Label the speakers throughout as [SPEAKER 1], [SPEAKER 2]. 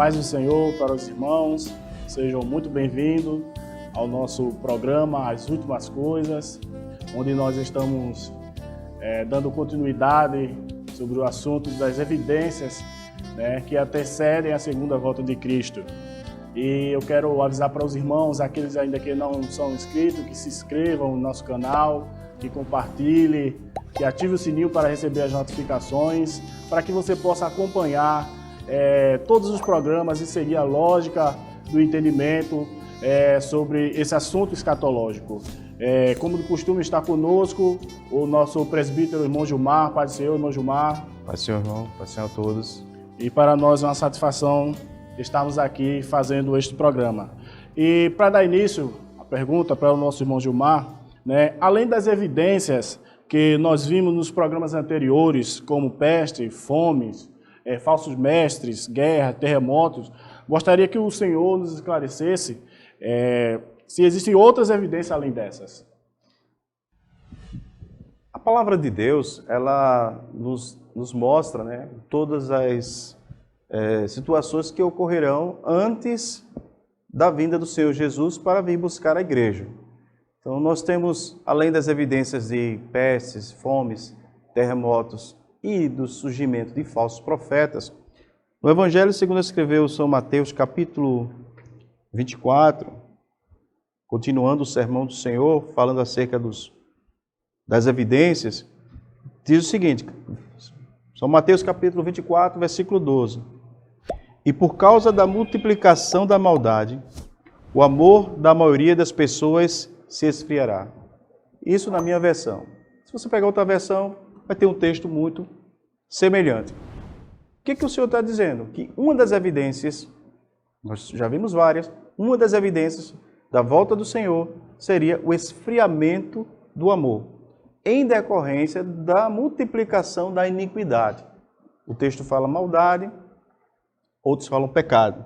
[SPEAKER 1] paz do Senhor para os irmãos, sejam muito bem-vindos ao nosso programa As Últimas Coisas, onde nós estamos dando continuidade sobre o assunto das evidências que antecedem a segunda volta de Cristo. E eu quero avisar para os irmãos, aqueles ainda que não são inscritos, que se inscrevam no nosso canal, que compartilhem, que ative o sininho para receber as notificações, para que você possa acompanhar todos os programas e seguir a lógica do entendimento sobre esse assunto escatológico. Como de costume, está conosco o nosso presbítero, irmão Gilmar. Paz do Senhor, irmão Gilmar.
[SPEAKER 2] Paz do Senhor, irmão. Paz do Senhor a todos.
[SPEAKER 1] E para nós é uma satisfação estarmos aqui fazendo este programa. E para dar início à pergunta para o nosso irmão Gilmar, além das evidências que nós vimos nos programas anteriores, como peste, fomes, falsos mestres, guerra, terremotos, gostaria que o Senhor nos esclarecesse se existem outras evidências além dessas.
[SPEAKER 2] A palavra de Deus, ela nos mostra todas as situações que ocorrerão antes da vinda do Senhor Jesus para vir buscar a igreja. Então nós temos, além das evidências de pestes, fomes, terremotos e do surgimento de falsos profetas, no Evangelho segundo escreveu São Mateus, capítulo 24, continuando o sermão do Senhor, falando acerca das evidências, diz o seguinte, São Mateus capítulo 24, versículo 12. E por causa da multiplicação da maldade, o amor da maioria das pessoas se esfriará. Isso na minha versão. Se você pegar outra versão, vai ter um texto muito semelhante. O que o Senhor está dizendo? Que uma das evidências, nós já vimos várias, uma das evidências da volta do Senhor seria o esfriamento do amor, em decorrência da multiplicação da iniquidade. O texto fala maldade, outros falam pecado.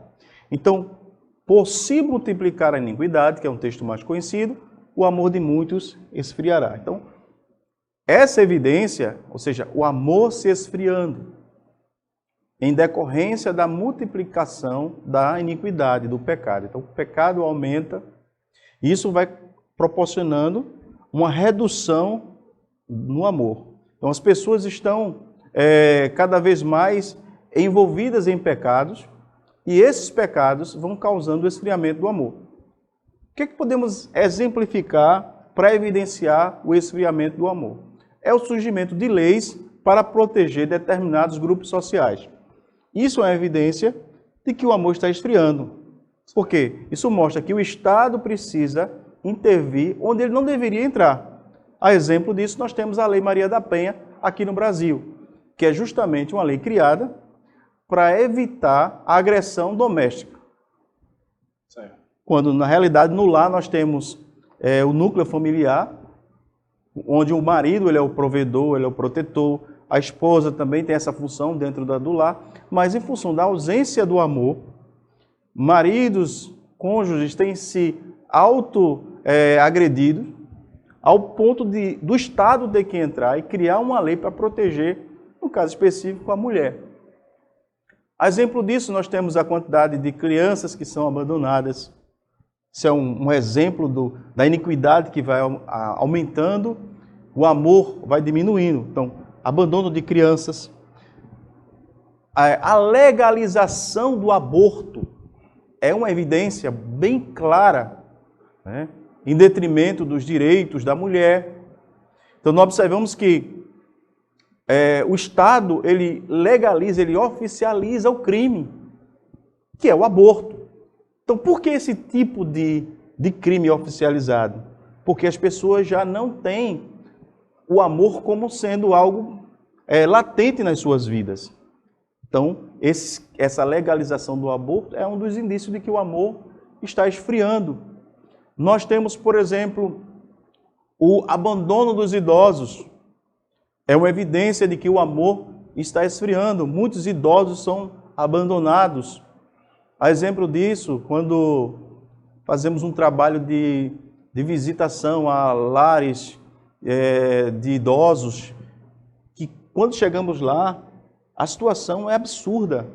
[SPEAKER 2] Então, por se multiplicar a iniquidade, que é um texto mais conhecido, o amor de muitos esfriará. Então, essa evidência, ou seja, o amor se esfriando, em decorrência da multiplicação da iniquidade, do pecado. Então, o pecado aumenta, e isso vai proporcionando uma redução no amor. Então, as pessoas estão cada vez mais envolvidas em pecados, e esses pecados vão causando o esfriamento do amor. O que podemos exemplificar para evidenciar o esfriamento do amor? É o surgimento de leis para proteger determinados grupos sociais. Isso é uma evidência de que o amor está esfriando. Por quê? Isso mostra que o Estado precisa intervir onde ele não deveria entrar. A exemplo disso, nós temos a Lei Maria da Penha aqui no Brasil, que é justamente uma lei criada para evitar a agressão doméstica. Certo. Quando, na realidade, no lar nós temos o núcleo familiar, onde o marido ele é o provedor, ele é o protetor, a esposa também tem essa função dentro do lar, mas em função da ausência do amor, maridos, cônjuges têm se auto-agredido ao ponto do Estado ter que entrar e criar uma lei para proteger, no caso específico, a mulher. A exemplo disso, nós temos a quantidade de crianças que são abandonadas. Isso é um exemplo da iniquidade que vai aumentando, o amor vai diminuindo. Então, abandono de crianças, a legalização do aborto é uma evidência bem clara, em detrimento dos direitos da mulher. Então, nós observamos que o Estado, ele legaliza, ele oficializa o crime, que é o aborto. Então, por que esse tipo de crime oficializado? Porque as pessoas já não têm o amor como sendo algo latente nas suas vidas. Então, essa legalização do aborto é um dos indícios de que o amor está esfriando. Nós temos, por exemplo, o abandono dos idosos. É uma evidência de que o amor está esfriando. Muitos idosos são abandonados. A exemplo disso, quando fazemos um trabalho de visitação a lares de idosos, que quando chegamos lá, a situação é absurda.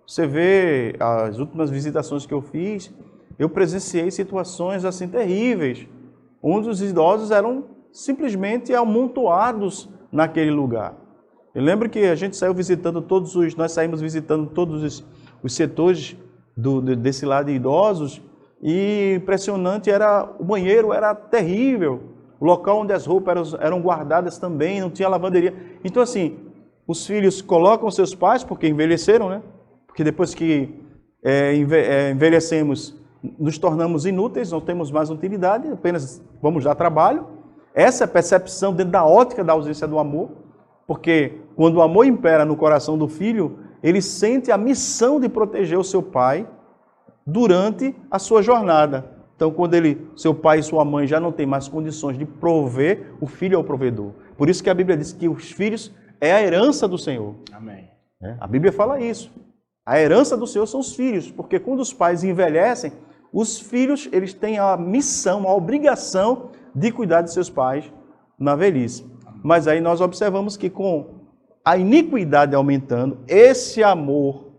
[SPEAKER 2] Você vê as últimas visitações que eu fiz, eu presenciei situações assim terríveis, onde os idosos eram simplesmente amontoados naquele lugar. Eu lembro que a gente saiu visitando nós saímos visitando todos os setores desse lado de idosos, e impressionante o banheiro era terrível, o local onde as roupas eram guardadas também, não tinha lavanderia. Então assim, os filhos colocam seus pais, porque envelheceram, né? Porque depois que envelhecemos, nos tornamos inúteis, não temos mais utilidade, apenas vamos dar trabalho. Essa é a percepção dentro da ótica da ausência do amor, porque quando o amor impera no coração do filho, ele sente a missão de proteger o seu pai durante a sua jornada. Então, quando seu pai e sua mãe já não têm mais condições de prover, o filho é o provedor. Por isso que a Bíblia diz que os filhos é a herança do Senhor.
[SPEAKER 1] Amém.
[SPEAKER 2] A Bíblia fala isso. A herança do Senhor são os filhos, porque quando os pais envelhecem, os filhos eles têm a missão, a obrigação de cuidar de seus pais na velhice. Mas aí nós observamos que com a iniquidade aumentando, esse amor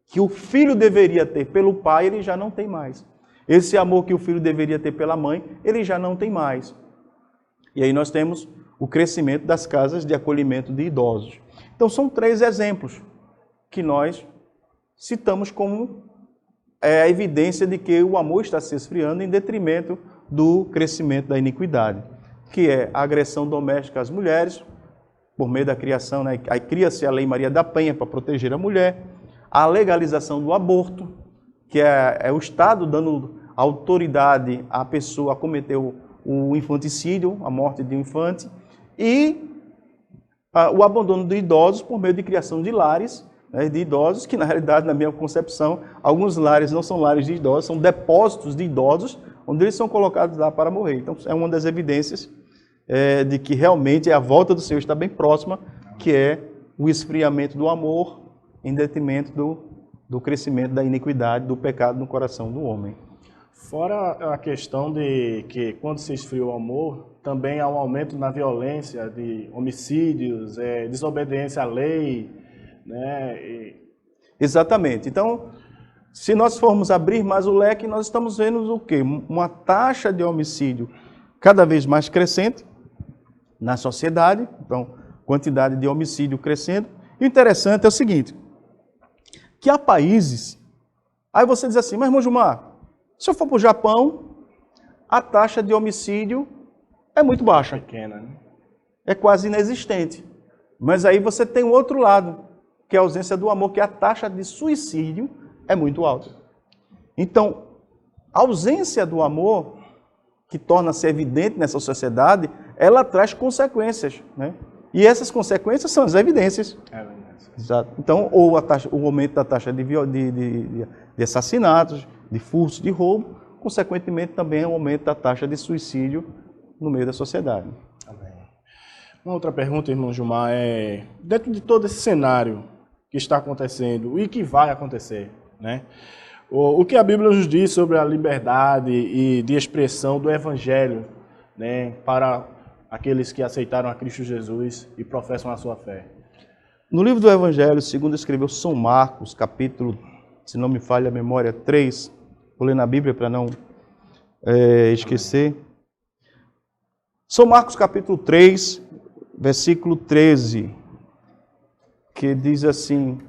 [SPEAKER 2] que o filho deveria ter pelo pai, ele já não tem mais. Esse amor que o filho deveria ter pela mãe, ele já não tem mais. E aí nós temos o crescimento das casas de acolhimento de idosos. Então são 3 exemplos que nós citamos como a evidência de que o amor está se esfriando em detrimento do crescimento da iniquidade, que é a agressão doméstica às mulheres, por meio da criação, né? Aí cria-se a Lei Maria da Penha para proteger a mulher, a legalização do aborto, que é o Estado dando autoridade à pessoa a cometer o infanticídio, a morte de um infante, e o abandono de idosos por meio de criação de lares, né, de idosos, que na realidade, na minha concepção, alguns lares não são lares de idosos, são depósitos de idosos, onde eles são colocados lá para morrer. Então, é uma das evidências de que realmente a volta do Senhor está bem próxima, que é o esfriamento do amor em detrimento do crescimento da iniquidade, do pecado no coração do homem.
[SPEAKER 1] Fora a questão de que quando se esfria o amor, também há um aumento na violência de homicídios, desobediência à lei, né?
[SPEAKER 2] Exatamente. Então, se nós formos abrir mais o leque, nós estamos vendo o quê? Uma taxa de homicídio cada vez mais crescente na sociedade, então, quantidade de homicídio crescendo. E o interessante é o seguinte, que há países, aí você diz assim, mas irmão Gilmar, se eu for para o Japão, a taxa de homicídio é muito baixa.
[SPEAKER 1] Pequena, né?
[SPEAKER 2] É quase inexistente. Mas aí você tem o outro lado, que é a ausência do amor, que a taxa de suicídio é muito alta. Então, a ausência do amor, que torna-se evidente nessa sociedade, ela traz consequências, né? E essas consequências são as evidências. Exato. Então, ou o aumento da taxa de assassinatos, de furtos, de roubo, consequentemente também o aumento da taxa de suicídio no meio da sociedade.
[SPEAKER 1] Amém. Uma outra pergunta, irmão Gilmar, dentro de todo esse cenário que está acontecendo e que vai acontecer, né? O que a Bíblia nos diz sobre a liberdade e de expressão do Evangelho, né, para aqueles que aceitaram a Cristo Jesus e professam a sua fé?
[SPEAKER 2] No livro do Evangelho, segundo escreveu São Marcos, capítulo, se não me falha a memória, 3, vou ler na Bíblia para não esquecer. São Marcos, capítulo 3, versículo 13, que diz assim,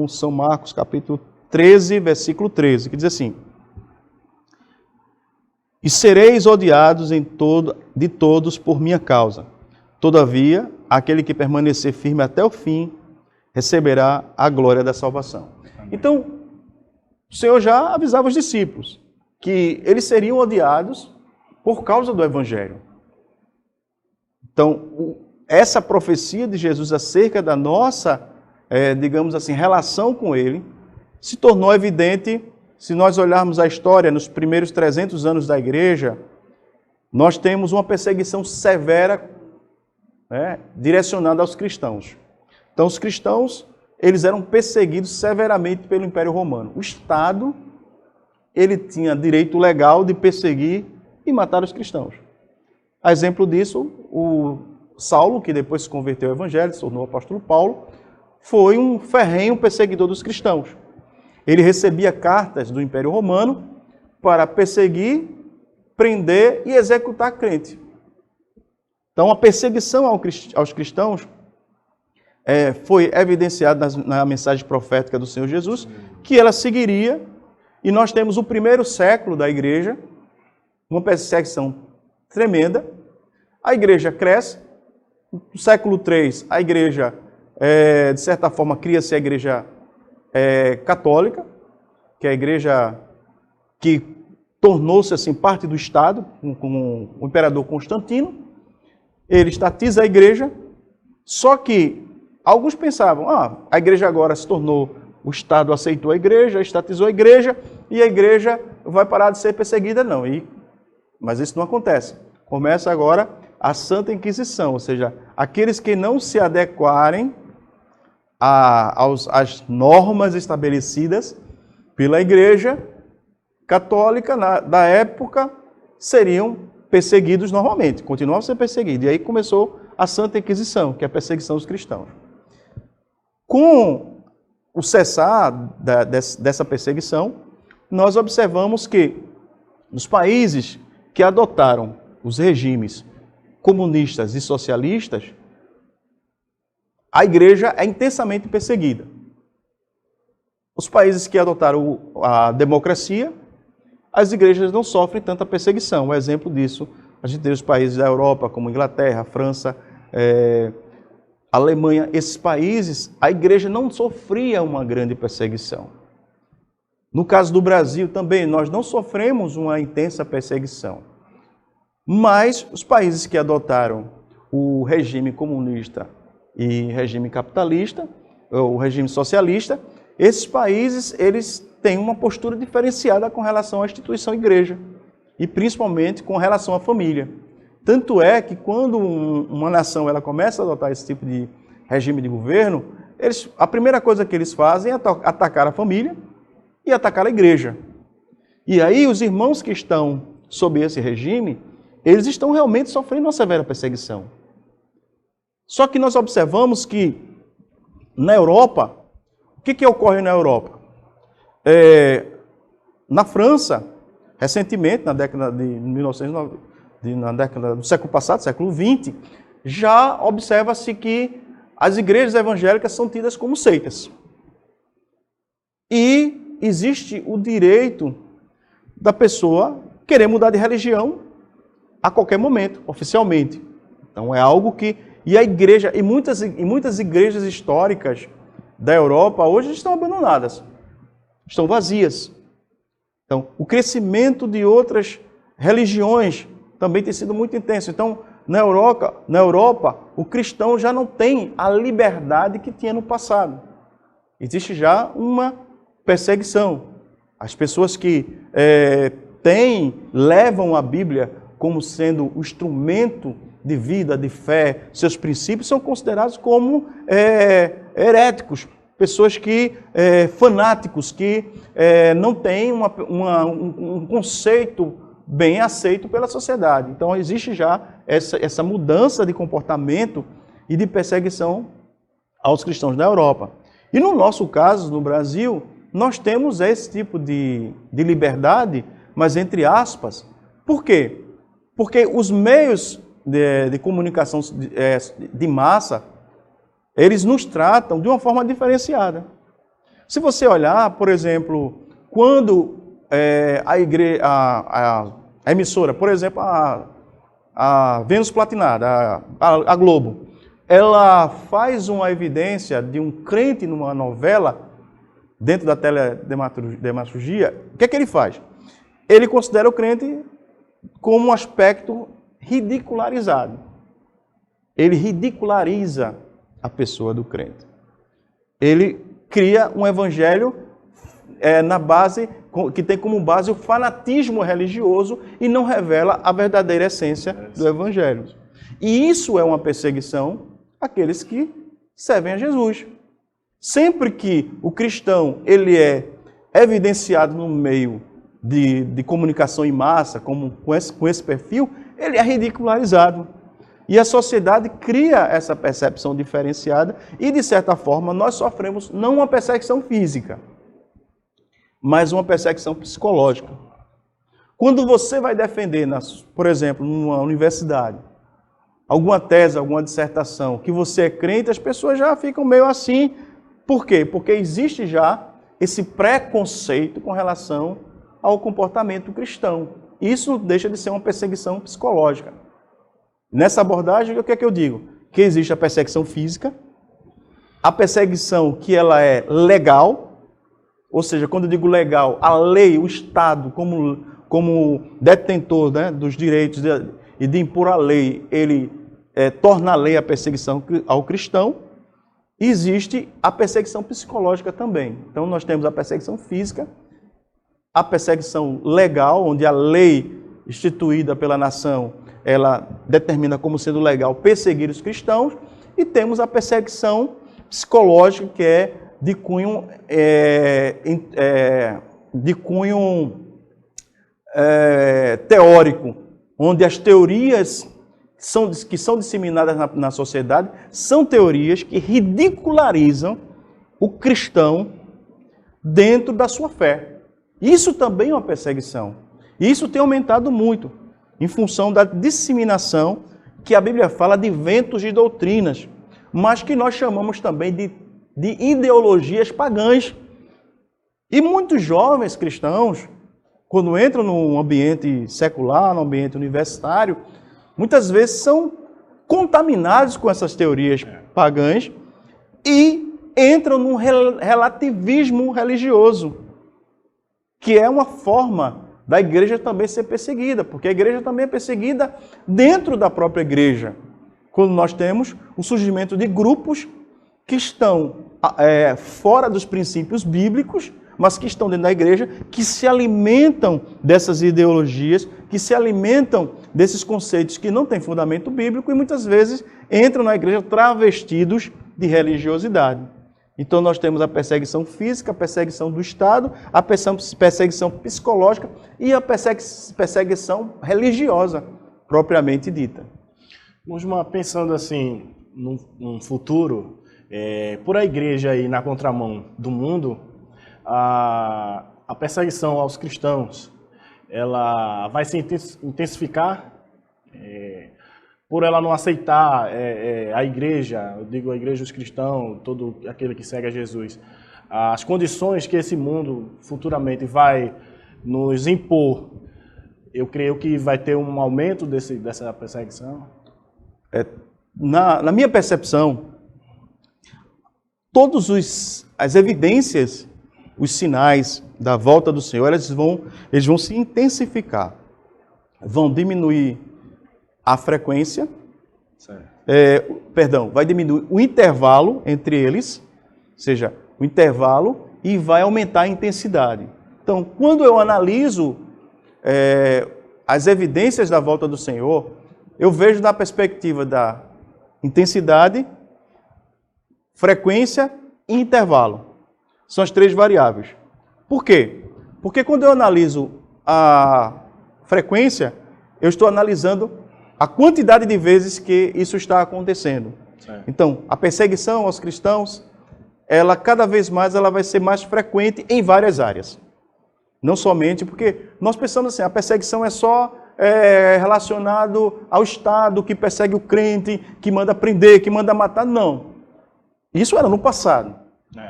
[SPEAKER 2] São Marcos, capítulo 13, versículo 13, que diz assim, e sereis odiados de todos por minha causa. Todavia, aquele que permanecer firme até o fim, receberá a glória da salvação. Amém. Então, o Senhor já avisava os discípulos que eles seriam odiados por causa do Evangelho. Então, essa profecia de Jesus acerca da nossa, digamos assim, relação com Ele, se tornou evidente. Se nós olharmos a história, nos primeiros 300 anos da igreja, nós temos uma perseguição severa, né, direcionada aos cristãos. Então, os cristãos, eles eram perseguidos severamente pelo Império Romano. O Estado, ele tinha direito legal de perseguir e matar os cristãos. A exemplo disso, o Saulo, que depois se converteu ao Evangelho, se tornou o apóstolo Paulo, foi um ferrenho perseguidor dos cristãos. Ele recebia cartas do Império Romano para perseguir, prender e executar crente. Então, a perseguição aos cristãos foi evidenciada na mensagem profética do Senhor Jesus, que ela seguiria, e nós temos o primeiro século da igreja, uma perseguição tremenda. A igreja cresce. No século III, a igreja, de certa forma, cria-se a igreja católica, que é a igreja que tornou-se assim parte do Estado, com o imperador Constantino. Ele estatiza a igreja, só que alguns pensavam, a igreja agora se tornou, o Estado aceitou a igreja, estatizou a igreja, e a igreja vai parar de ser perseguida. Não, mas isso não acontece. Começa agora a Santa Inquisição, ou seja, aqueles que não se adequarem às normas estabelecidas pela Igreja Católica da época seriam perseguidos normalmente, continuavam a ser perseguidos. E aí começou a Santa Inquisição, que é a perseguição dos cristãos. Com o cessar dessa perseguição, nós observamos que nos países que adotaram os regimes comunistas e socialistas, a igreja é intensamente perseguida. Os países que adotaram a democracia, as igrejas não sofrem tanta perseguição. Um exemplo disso, a gente tem os países da Europa, como Inglaterra, França, Alemanha. Esses países, a igreja não sofria uma grande perseguição. No caso do Brasil também, nós não sofremos uma intensa perseguição. Mas os países que adotaram o regime comunista e regime capitalista, o regime socialista, esses países eles têm uma postura diferenciada com relação à instituição igreja e principalmente com relação à família. Tanto é que quando uma nação ela começa a adotar esse tipo de regime de governo, a primeira coisa que eles fazem é atacar a família e atacar a igreja. E aí os irmãos que estão sob esse regime, eles estão realmente sofrendo uma severa perseguição. Só que nós observamos que na Europa, o que ocorre na Europa? Na França, recentemente, na década de 1990, na década do século passado, século XX, já observa-se que as igrejas evangélicas são tidas como seitas. E existe o direito da pessoa querer mudar de religião a qualquer momento, oficialmente. Então é algo que... E a igreja, e muitas igrejas históricas da Europa hoje estão abandonadas, estão vazias. Então, o crescimento de outras religiões também tem sido muito intenso. Então, na Europa, o cristão já não tem a liberdade que tinha no passado. Existe já uma perseguição. As pessoas que levam a Bíblia como sendo o instrumento de vida, de fé, seus princípios, são considerados como heréticos, pessoas que, fanáticos, que não têm um conceito bem aceito pela sociedade. Então existe já essa mudança de comportamento e de perseguição aos cristãos da Europa. E no nosso caso, no Brasil, nós temos esse tipo de liberdade, mas entre aspas. Por quê? Porque os meios de comunicação de massa, eles nos tratam de uma forma diferenciada. Se você olhar, por exemplo, quando a emissora, por exemplo, a Vênus Platinada, a Globo, ela faz uma evidência de um crente numa novela, dentro da teledramaturgia, o que é que ele faz? Ele considera o crente como um aspecto ridicularizado. Ele ridiculariza a pessoa do crente. Ele cria um evangelho na base, que tem como base o fanatismo religioso e não revela a verdadeira essência do evangelho. E isso é uma perseguição àqueles que servem a Jesus. Sempre que o cristão ele é evidenciado no meio de comunicação em massa, com esse perfil, ele é ridicularizado. E a sociedade cria essa percepção diferenciada e, de certa forma, nós sofremos não uma perseguição física, mas uma perseguição psicológica. Quando você vai defender, por exemplo, numa universidade, alguma tese, alguma dissertação, que você é crente, as pessoas já ficam meio assim. Por quê? Porque existe já esse preconceito com relação ao comportamento cristão. Isso deixa de ser uma perseguição psicológica. Nessa abordagem, o que é que eu digo? Que existe a perseguição física, a perseguição que ela é legal, ou seja, quando eu digo legal, a lei, o Estado, como detentor, né, dos direitos e de impor a lei, ele torna a lei a perseguição ao cristão. Existe a perseguição psicológica também. Então nós temos a perseguição física, a perseguição legal, onde a lei instituída pela nação, ela determina como sendo legal perseguir os cristãos, e temos a perseguição psicológica, que é de cunho, teórico, onde as teorias que são disseminadas na sociedade são teorias que ridicularizam o cristão dentro da sua fé. Isso também é uma perseguição. E isso tem aumentado muito, em função da disseminação que a Bíblia fala de ventos de doutrinas, mas que nós chamamos também de ideologias pagãs. E muitos jovens cristãos, quando entram num ambiente secular, num ambiente universitário, muitas vezes são contaminados com essas teorias pagãs e entram num relativismo religioso, que é uma forma da igreja também ser perseguida, porque a igreja também é perseguida dentro da própria igreja, quando nós temos o surgimento de grupos que estão fora dos princípios bíblicos, mas que estão dentro da igreja, que se alimentam dessas ideologias, que se alimentam desses conceitos que não têm fundamento bíblico e muitas vezes entram na igreja travestidos de religiosidade. Então nós temos a perseguição física, a perseguição do Estado, a perseguição psicológica e a perseguição religiosa, propriamente dita.
[SPEAKER 1] Musma, pensando assim, num futuro, por a igreja aí na contramão do mundo, a perseguição aos cristãos, ela vai se intensificar por ela não aceitar a igreja, eu digo a igreja, os cristãos, todo aquele que segue a Jesus, as condições que esse mundo futuramente vai nos impor. Eu creio que vai ter um aumento dessa perseguição.
[SPEAKER 2] Na minha percepção, todas as evidências, os sinais da volta do Senhor, eles vão se intensificar, vão diminuir a frequência, vai diminuir o intervalo entre eles, ou seja, o intervalo, e vai aumentar a intensidade. Então, quando eu analiso as evidências da volta do Senhor, eu vejo na perspectiva da intensidade, frequência e intervalo. São as 3 variáveis. Por quê? Porque quando eu analiso a frequência, eu estou analisando a quantidade de vezes que isso está acontecendo. Certo. Então, a perseguição aos cristãos, ela cada vez mais ela vai ser mais frequente em várias áreas. Não somente porque nós pensamos assim, a perseguição é só relacionado ao Estado que persegue o crente, que manda prender, que manda matar. Não. Isso era no passado.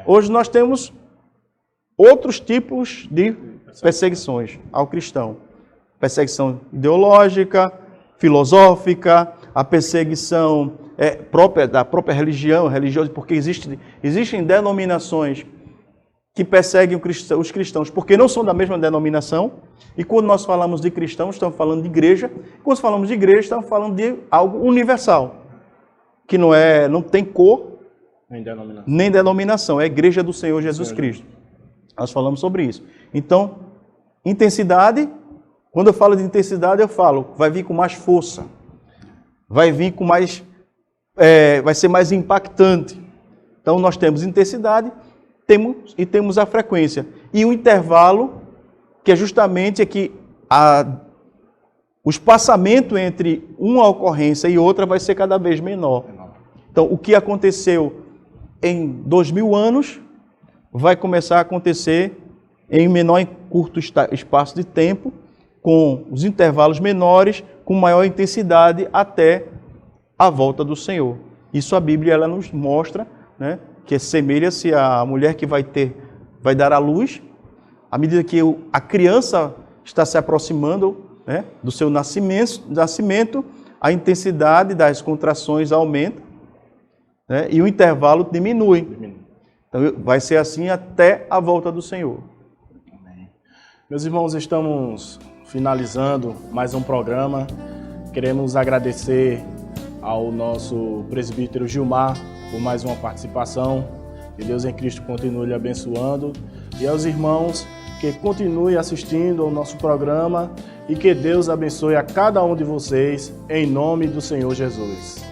[SPEAKER 2] Hoje nós temos outros tipos de perseguições ao cristão. Perseguição ideológica, filosófica, a perseguição da própria religião, religiosa, porque existem denominações que perseguem os cristãos porque não são da mesma denominação. E quando nós falamos de cristãos, estamos falando de igreja. Quando falamos de igreja, estamos falando de algo universal, que não tem cor, nem denominação. É a igreja do Senhor Jesus Cristo. Nós falamos sobre isso. Então, intensidade, quando eu falo de intensidade, eu falo, vai vir com mais força. Vai vir com mais... vai ser mais impactante. Então, nós temos intensidade temos a frequência. E o intervalo, que é justamente que o espaçamento entre uma ocorrência e outra vai ser cada vez menor. Então, o que aconteceu em 2000 anos vai começar a acontecer em menor e curto espaço de tempo, com os intervalos menores, com maior intensidade até a volta do Senhor. Isso a Bíblia ela nos mostra, né, que semelha-se à mulher que vai dar à luz, à medida que a criança está se aproximando, né, do seu nascimento, a intensidade das contrações aumenta, né, e o intervalo diminui. Então vai ser assim até a volta do Senhor.
[SPEAKER 1] Amém. Meus irmãos, estamos finalizando mais um programa. Queremos agradecer ao nosso presbítero Gilmar por mais uma participação. Que Deus em Cristo continue lhe abençoando. E aos irmãos que continuem assistindo ao nosso programa e que Deus abençoe a cada um de vocês, em nome do Senhor Jesus.